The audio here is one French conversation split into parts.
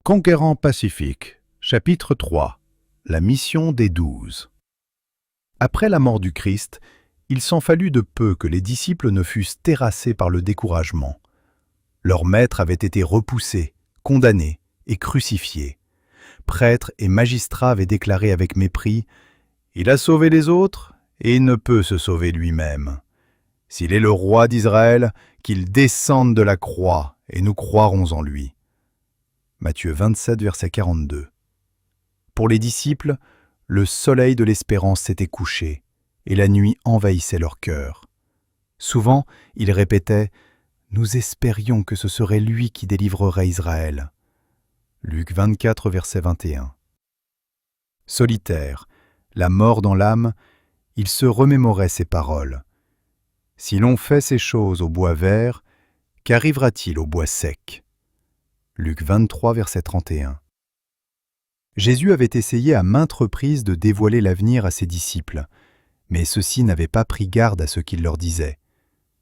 Conquérant Pacifique, chapitre 3. La mission des 12. Après la mort du Christ, il s'en fallut de peu que les disciples ne fussent terrassés par le découragement. Leur maître avait été repoussé, condamné et crucifié. Prêtres et magistrats avaient déclaré avec mépris « Il a sauvé les autres et il ne peut se sauver lui-même. S'il est le roi d'Israël, qu'il descende de la croix et nous croirons en lui. » Matthieu 27, verset 42. Pour les disciples, le soleil de l'espérance s'était couché et la nuit envahissait leur cœur. Souvent, ils répétaient « Nous espérions que ce serait lui qui délivrerait Israël. » Luc 24, verset 21. Solitaire, la mort dans l'âme, il se remémorait ces paroles. « Si l'on fait ces choses au bois vert, qu'arrivera-t-il au bois sec ?» Luc 23, verset 31. Jésus avait essayé à maintes reprises de dévoiler l'avenir à ses disciples, mais ceux-ci n'avaient pas pris garde à ce qu'il leur disait.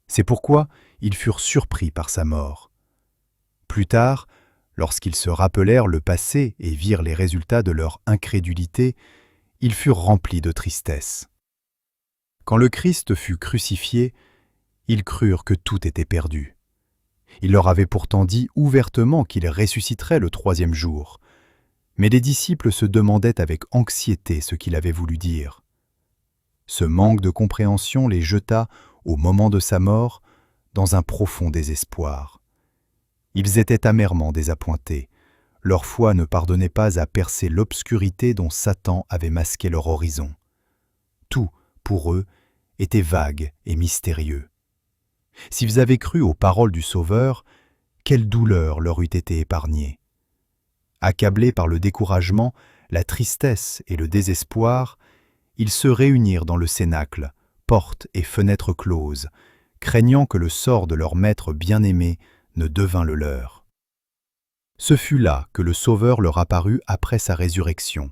C'est pourquoi ils furent surpris par sa mort. Plus tard, lorsqu'ils se rappelèrent le passé et virent les résultats de leur incrédulité, ils furent remplis de tristesse. Quand le Christ fut crucifié, ils crurent que tout était perdu. Il leur avait pourtant dit ouvertement qu'il ressusciterait le troisième jour. Mais les disciples se demandaient avec anxiété ce qu'il avait voulu dire. Ce manque de compréhension les jeta, au moment de sa mort, dans un profond désespoir. Ils étaient amèrement désappointés. Leur foi ne parvenait pas à percer l'obscurité dont Satan avait masqué leur horizon. Tout, pour eux, était vague et mystérieux. S'ils avaient cru aux paroles du Sauveur, quelle douleur leur eût été épargnée. Accablés par le découragement, la tristesse et le désespoir, ils se réunirent dans le cénacle, portes et fenêtres closes, craignant que le sort de leur maître bien-aimé ne devint le leur. Ce fut là que le Sauveur leur apparut après sa résurrection.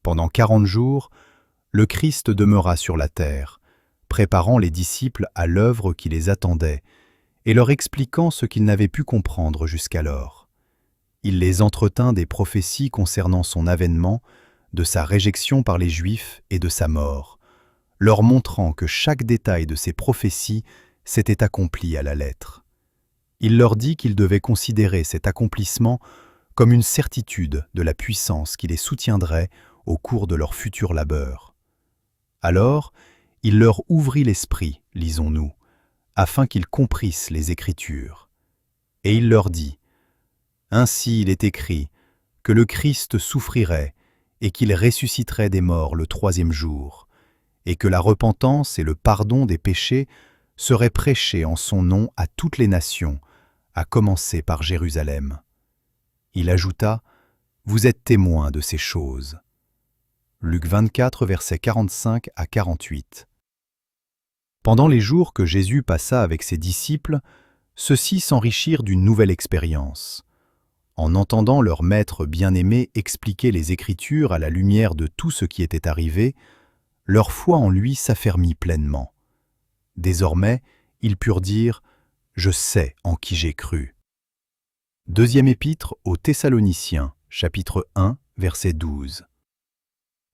Pendant 40 jours, le Christ demeura sur la terre, préparant les disciples à l'œuvre qui les attendait et leur expliquant ce qu'ils n'avaient pu comprendre jusqu'alors. Il les entretint des prophéties concernant son avènement, de sa réjection par les Juifs et de sa mort, leur montrant que chaque détail de ces prophéties s'était accompli à la lettre. Il leur dit qu'ils devaient considérer cet accomplissement comme une certitude de la puissance qui les soutiendrait au cours de leur futur labeur. Alors, il leur ouvrit l'esprit, lisons-nous, afin qu'ils comprissent les Écritures. Et il leur dit « Ainsi il est écrit que le Christ souffrirait et qu'il ressusciterait des morts le troisième jour, et que la repentance et le pardon des péchés seraient prêchés en son nom à toutes les nations, à commencer par Jérusalem. » Il ajouta « Vous êtes témoins de ces choses. » Luc 24, versets 45 à 48. Pendant les jours que Jésus passa avec ses disciples, ceux-ci s'enrichirent d'une nouvelle expérience. En entendant leur maître bien-aimé expliquer les Écritures à la lumière de tout ce qui était arrivé, leur foi en lui s'affermit pleinement. Désormais, ils purent dire « Je sais en qui j'ai cru ». Deuxième épître aux Thessaloniciens, chapitre 1, verset 12.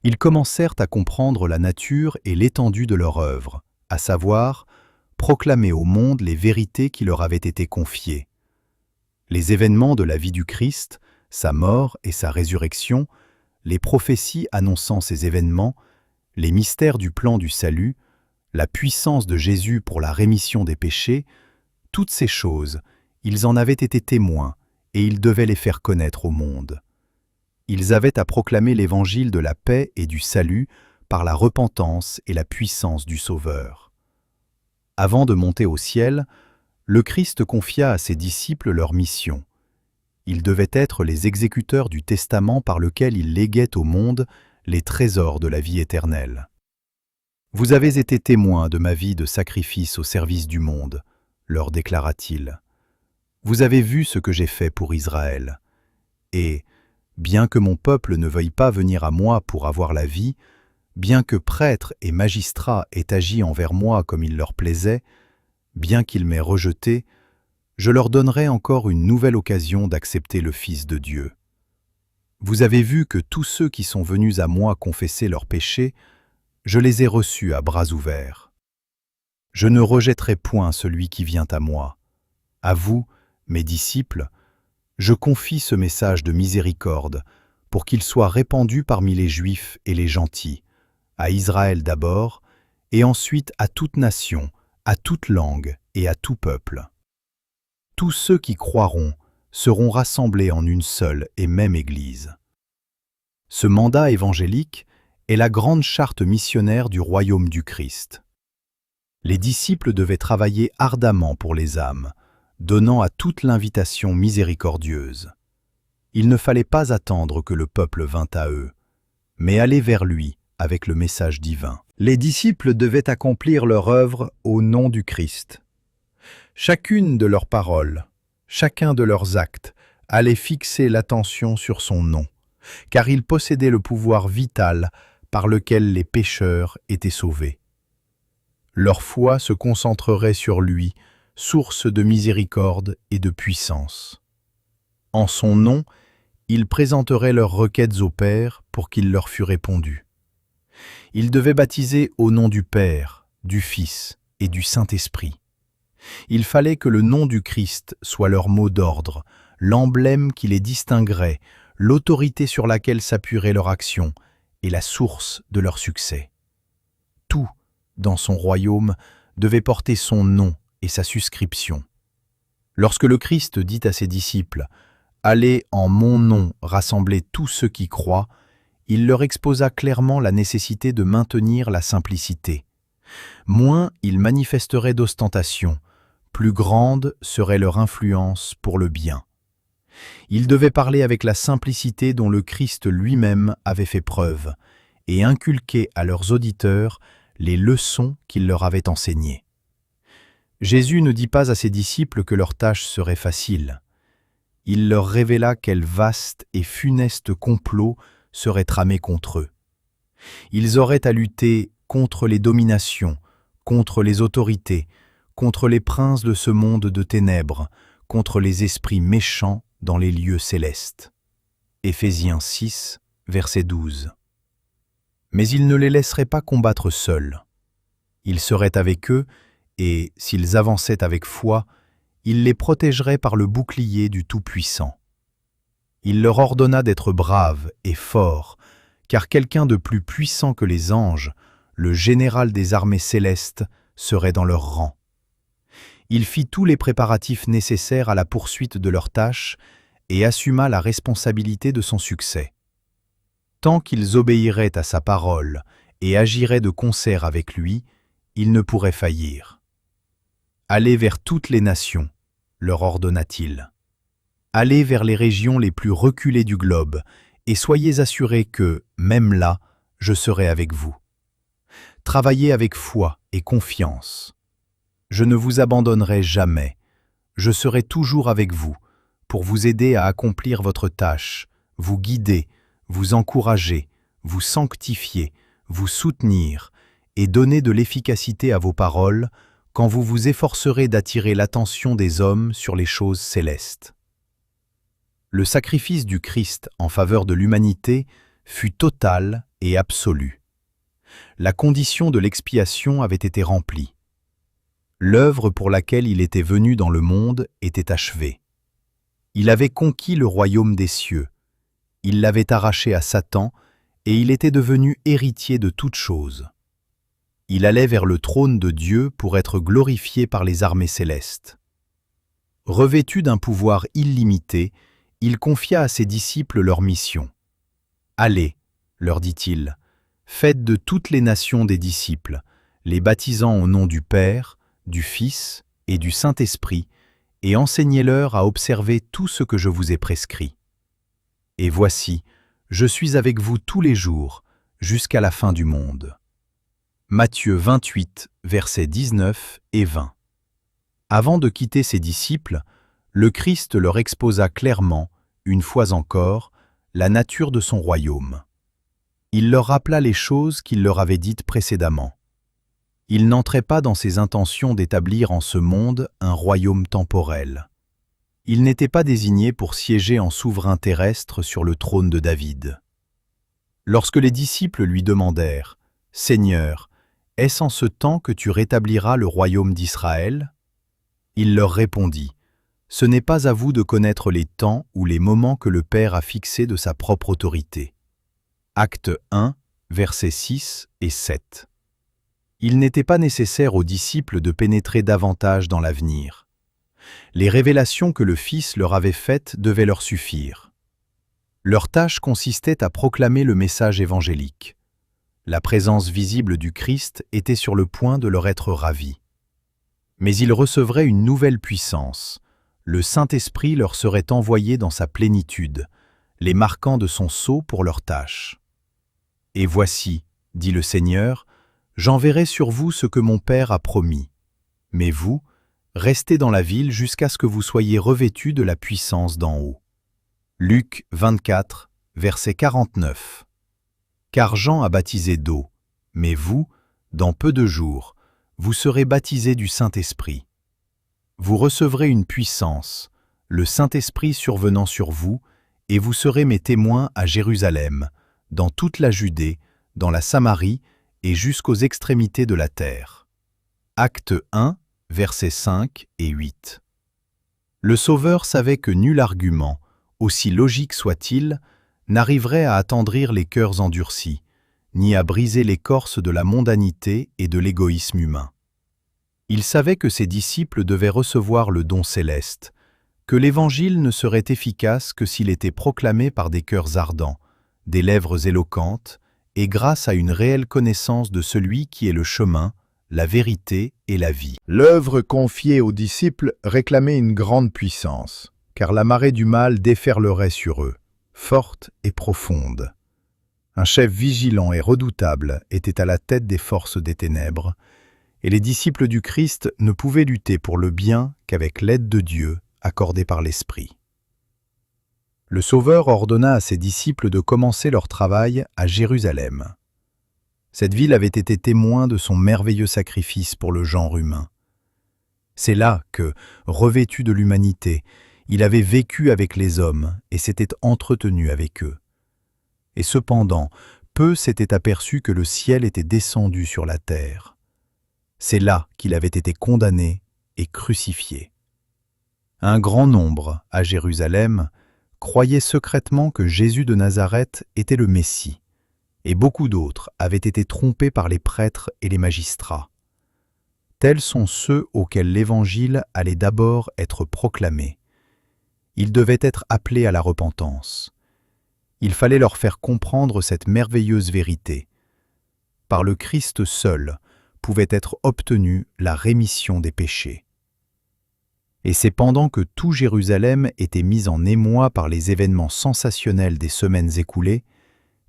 Ils commencèrent à comprendre la nature et l'étendue de leur œuvre, à savoir, proclamer au monde les vérités qui leur avaient été confiées. Les événements de la vie du Christ, sa mort et sa résurrection, les prophéties annonçant ces événements, les mystères du plan du salut, la puissance de Jésus pour la rémission des péchés, toutes ces choses, ils en avaient été témoins et ils devaient les faire connaître au monde. Ils avaient à proclamer l'évangile de la paix et du salut par la repentance et la puissance du Sauveur. Avant de monter au ciel, le Christ confia à ses disciples leur mission. Ils devaient être les exécuteurs du testament par lequel il léguait au monde les trésors de la vie éternelle. « Vous avez été témoins de ma vie de sacrifice au service du monde, » leur déclara-t-il. « Vous avez vu ce que j'ai fait pour Israël. Et, bien que mon peuple ne veuille pas venir à moi pour avoir la vie, bien que prêtres et magistrats aient agi envers moi comme il leur plaisait, bien qu'ils m'aient rejeté, je leur donnerai encore une nouvelle occasion d'accepter le Fils de Dieu. Vous avez vu que tous ceux qui sont venus à moi confesser leurs péchés, je les ai reçus à bras ouverts. Je ne rejetterai point celui qui vient à moi. À vous, mes disciples, je confie ce message de miséricorde pour qu'il soit répandu parmi les Juifs et les gentils, à Israël d'abord, et ensuite à toute nation, à toute langue et à tout peuple. Tous ceux qui croiront seront rassemblés en une seule et même Église. Ce mandat évangélique est la grande charte missionnaire du royaume du Christ. Les disciples devaient travailler ardemment pour les âmes, donnant à toute l'invitation miséricordieuse. Il ne fallait pas attendre que le peuple vînt à eux, mais aller vers lui avec le message divin. Les disciples devaient accomplir leur œuvre au nom du Christ. Chacune de leurs paroles, chacun de leurs actes allait fixer l'attention sur son nom, car il possédait le pouvoir vital par lequel les pécheurs étaient sauvés. Leur foi se concentrerait sur lui, source de miséricorde et de puissance. En son nom, ils présenteraient leurs requêtes au Père pour qu'il leur fût répondu. Ils devaient baptiser au nom du Père, du Fils et du Saint-Esprit. Il fallait que le nom du Christ soit leur mot d'ordre, l'emblème qui les distinguerait, l'autorité sur laquelle s'appuierait leur action et la source de leur succès. Tout, dans son royaume, devait porter son nom et sa suscription. Lorsque le Christ dit à ses disciples « Allez en mon nom rassembler tous ceux qui croient », il leur exposa clairement la nécessité de maintenir la simplicité. Moins ils manifesteraient d'ostentation, plus grande serait leur influence pour le bien. Ils devaient parler avec la simplicité dont le Christ lui-même avait fait preuve et inculquer à leurs auditeurs les leçons qu'il leur avait enseignées. Jésus ne dit pas à ses disciples que leur tâche serait facile. Il leur révéla quel vaste et funeste complot serait tramé contre eux. Ils auraient à lutter contre les dominations, contre les autorités, contre les princes de ce monde de ténèbres, contre les esprits méchants dans les lieux célestes. Éphésiens 6, verset 12. Mais ils ne les laisseraient pas combattre seuls. Ils seraient avec eux et, s'ils avançaient avec foi, il les protégerait par le bouclier du Tout-Puissant. Il leur ordonna d'être braves et forts, car quelqu'un de plus puissant que les anges, le général des armées célestes, serait dans leur rang. Il fit tous les préparatifs nécessaires à la poursuite de leur tâche et assuma la responsabilité de son succès. Tant qu'ils obéiraient à sa parole et agiraient de concert avec lui, ils ne pourraient faillir. Allez vers toutes les nations, leur ordonna-t-il. Allez vers les régions les plus reculées du globe et soyez assurés que, même là, je serai avec vous. Travaillez avec foi et confiance. Je ne vous abandonnerai jamais. Je serai toujours avec vous pour vous aider à accomplir votre tâche, vous guider, vous encourager, vous sanctifier, vous soutenir et donner de l'efficacité à vos paroles quand vous vous efforcerez d'attirer l'attention des hommes sur les choses célestes. Le sacrifice du Christ en faveur de l'humanité fut total et absolu. La condition de l'expiation avait été remplie. L'œuvre pour laquelle il était venu dans le monde était achevée. Il avait conquis le royaume des cieux. Il l'avait arraché à Satan et il était devenu héritier de toutes choses. Il allait vers le trône de Dieu pour être glorifié par les armées célestes. Revêtu d'un pouvoir illimité, il confia à ses disciples leur mission. « Allez, leur dit-il, faites de toutes les nations des disciples, les baptisant au nom du Père, du Fils et du Saint-Esprit, et enseignez-leur à observer tout ce que je vous ai prescrit. Et voici, je suis avec vous tous les jours, jusqu'à la fin du monde. » Matthieu 28, versets 19 et 20. Avant de quitter ses disciples, le Christ leur exposa clairement, une fois encore, la nature de son royaume. Il leur rappela les choses qu'il leur avait dites précédemment. Il n'entrait pas dans ses intentions d'établir en ce monde un royaume temporel. Il n'était pas désigné pour siéger en souverain terrestre sur le trône de David. Lorsque les disciples lui demandèrent « Seigneur, est-ce en ce temps que tu rétabliras le royaume d'Israël ?» Il leur répondit « Ce n'est pas à vous de connaître les temps ou les moments que le Père a fixés de sa propre autorité. » Acte 1, versets 6 et 7. Il n'était pas nécessaire aux disciples de pénétrer davantage dans l'avenir. Les révélations que le Fils leur avait faites devaient leur suffire. Leur tâche consistait à proclamer le message évangélique. La présence visible du Christ était sur le point de leur être ravie. Mais ils recevraient une nouvelle puissance. Le Saint-Esprit leur serait envoyé dans sa plénitude, les marquant de son sceau pour leur tâche. « Et voici, dit le Seigneur, j'enverrai sur vous ce que mon Père a promis. Mais vous, restez dans la ville jusqu'à ce que vous soyez revêtus de la puissance d'en haut. » Luc 24, verset 49. Car Jean a baptisé d'eau, mais vous, dans peu de jours, vous serez baptisés du Saint-Esprit. Vous recevrez une puissance, le Saint-Esprit survenant sur vous, et vous serez mes témoins à Jérusalem, dans toute la Judée, dans la Samarie et jusqu'aux extrémités de la terre. Acte 1, versets 5 et 8. Le Sauveur savait que nul argument, aussi logique soit-il, n'arriverait à attendrir les cœurs endurcis, ni à briser l'écorce de la mondanité et de l'égoïsme humain. Il savait que ses disciples devaient recevoir le don céleste, que l'Évangile ne serait efficace que s'il était proclamé par des cœurs ardents, des lèvres éloquentes, et grâce à une réelle connaissance de celui qui est le chemin, la vérité et la vie. L'œuvre confiée aux disciples réclamait une grande puissance, car la marée du mal déferlerait sur eux, forte et profonde. Un chef vigilant et redoutable était à la tête des forces des ténèbres, et les disciples du Christ ne pouvaient lutter pour le bien qu'avec l'aide de Dieu accordée par l'Esprit. Le Sauveur ordonna à ses disciples de commencer leur travail à Jérusalem. Cette ville avait été témoin de son merveilleux sacrifice pour le genre humain. C'est là que, revêtu de l'humanité, il avait vécu avec les hommes et s'était entretenu avec eux. Et cependant, peu s'étaient aperçus que le ciel était descendu sur la terre. C'est là qu'il avait été condamné et crucifié. Un grand nombre, à Jérusalem, croyaient secrètement que Jésus de Nazareth était le Messie, et beaucoup d'autres avaient été trompés par les prêtres et les magistrats. Tels sont ceux auxquels l'Évangile allait d'abord être proclamé. Ils devaient être appelés à la repentance. Il fallait leur faire comprendre cette merveilleuse vérité. Par le Christ seul pouvait être obtenue la rémission des péchés. Et c'est pendant que tout Jérusalem était mis en émoi par les événements sensationnels des semaines écoulées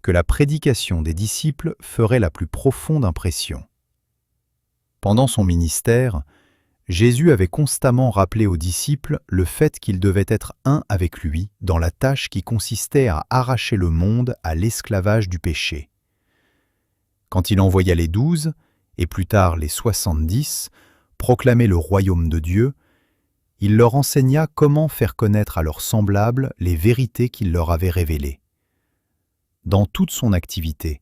que la prédication des disciples ferait la plus profonde impression. Pendant son ministère, Jésus avait constamment rappelé aux disciples le fait qu'ils devaient être un avec lui dans la tâche qui consistait à arracher le monde à l'esclavage du péché. Quand il envoya les 12, et plus tard les 70, proclamer le royaume de Dieu, il leur enseigna comment faire connaître à leurs semblables les vérités qu'il leur avait révélées. Dans toute son activité,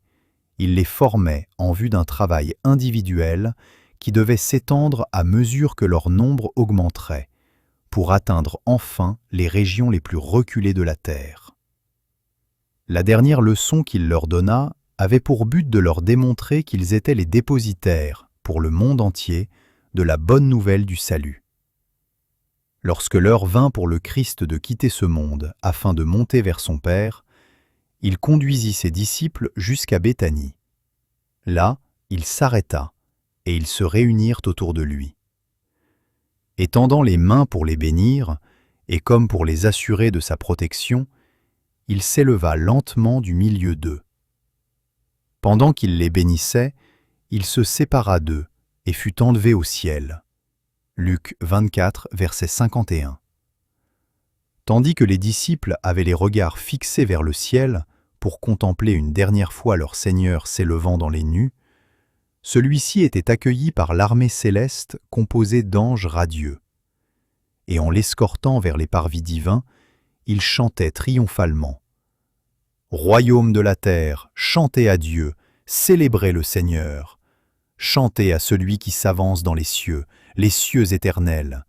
il les formait en vue d'un travail individuel qui devait s'étendre à mesure que leur nombre augmenterait, pour atteindre enfin les régions les plus reculées de la terre. La dernière leçon qu'il leur donna avait pour but de leur démontrer qu'ils étaient les dépositaires, pour le monde entier, de la bonne nouvelle du salut. Lorsque l'heure vint pour le Christ de quitter ce monde afin de monter vers son Père, il conduisit ses disciples jusqu'à Béthanie. Là, il s'arrêta, et ils se réunirent autour de lui. Étendant les mains pour les bénir, et comme pour les assurer de sa protection, il s'éleva lentement du milieu d'eux. Pendant qu'il les bénissait, il se sépara d'eux et fut enlevé au ciel. Luc 24, verset 51. Tandis que les disciples avaient les regards fixés vers le ciel pour contempler une dernière fois leur Seigneur s'élevant dans les nues, Celui-ci était accueilli par l'armée céleste composée d'anges radieux. Et en l'escortant vers les parvis divins, il chantait triomphalement. « Royaume de la terre, chantez à Dieu, célébrez le Seigneur. Chantez à celui qui s'avance dans les cieux éternels.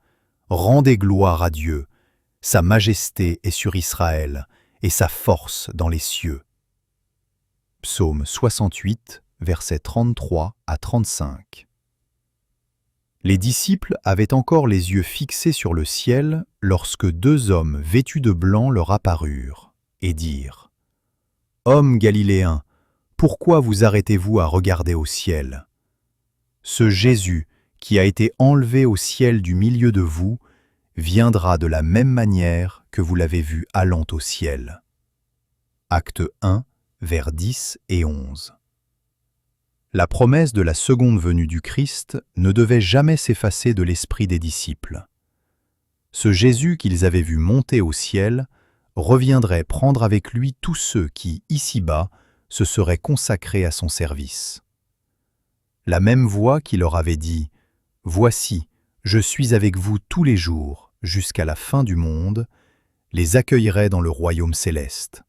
Rendez gloire à Dieu, sa majesté est sur Israël, et sa force dans les cieux. » Psaume 68, versets 33 à 35. Les disciples avaient encore les yeux fixés sur le ciel lorsque deux hommes vêtus de blanc leur apparurent et dirent : « Hommes galiléens, pourquoi vous arrêtez-vous à regarder au ciel ? Ce Jésus, qui a été enlevé au ciel du milieu de vous, viendra de la même manière que vous l'avez vu allant au ciel. » Acte 1, vers 10 et 11. La promesse de la seconde venue du Christ ne devait jamais s'effacer de l'esprit des disciples. Ce Jésus qu'ils avaient vu monter au ciel reviendrait prendre avec lui tous ceux qui, ici-bas, se seraient consacrés à son service. La même voix qui leur avait dit « Voici, je suis avec vous tous les jours, jusqu'à la fin du monde », les accueillerait dans le royaume céleste.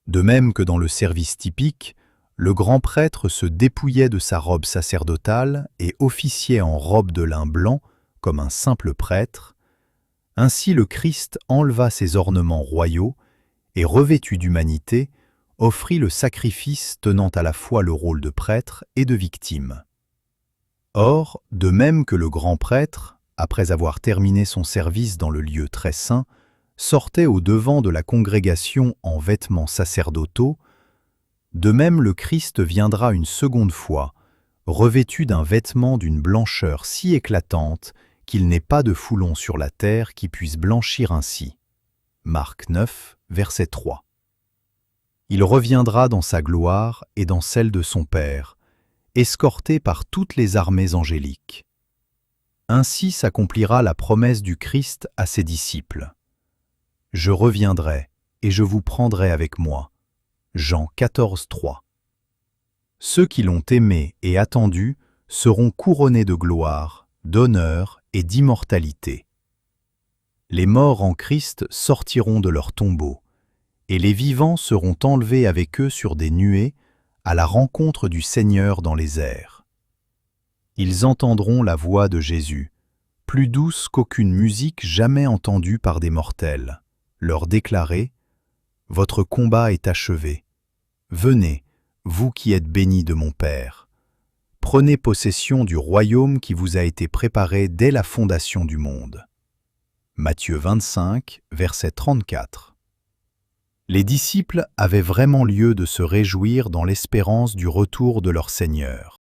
De même que dans le service typique, le grand prêtre se dépouillait de sa robe sacerdotale et officiait en robe de lin blanc comme un simple prêtre, ainsi le Christ enleva ses ornements royaux et, revêtu d'humanité, offrit le sacrifice tenant à la fois le rôle de prêtre et de victime. Or, de même que le grand prêtre, après avoir terminé son service dans le lieu très saint, sortait au-devant de la congrégation en vêtements sacerdotaux, de même le Christ viendra une seconde fois, revêtu d'un vêtement d'une blancheur si éclatante qu'il n'est pas de foulon sur la terre qui puisse blanchir ainsi. Marc 9, verset 3. Il reviendra dans sa gloire et dans celle de son Père, escorté par toutes les armées angéliques. Ainsi s'accomplira la promesse du Christ à ses disciples. « Je reviendrai et je vous prendrai avec moi. » Jean 14, 3. Ceux qui l'ont aimé et attendu seront couronnés de gloire, d'honneur et d'immortalité. Les morts en Christ sortiront de leur tombeau, et les vivants seront enlevés avec eux sur des nuées à la rencontre du Seigneur dans les airs. Ils entendront la voix de Jésus, plus douce qu'aucune musique jamais entendue par des mortels, leur déclarer : « Votre combat est achevé. Venez, vous qui êtes bénis de mon Père. Prenez possession du royaume qui vous a été préparé dès la fondation du monde. » Matthieu 25, verset 34. Les disciples avaient vraiment lieu de se réjouir dans l'espérance du retour de leur Seigneur.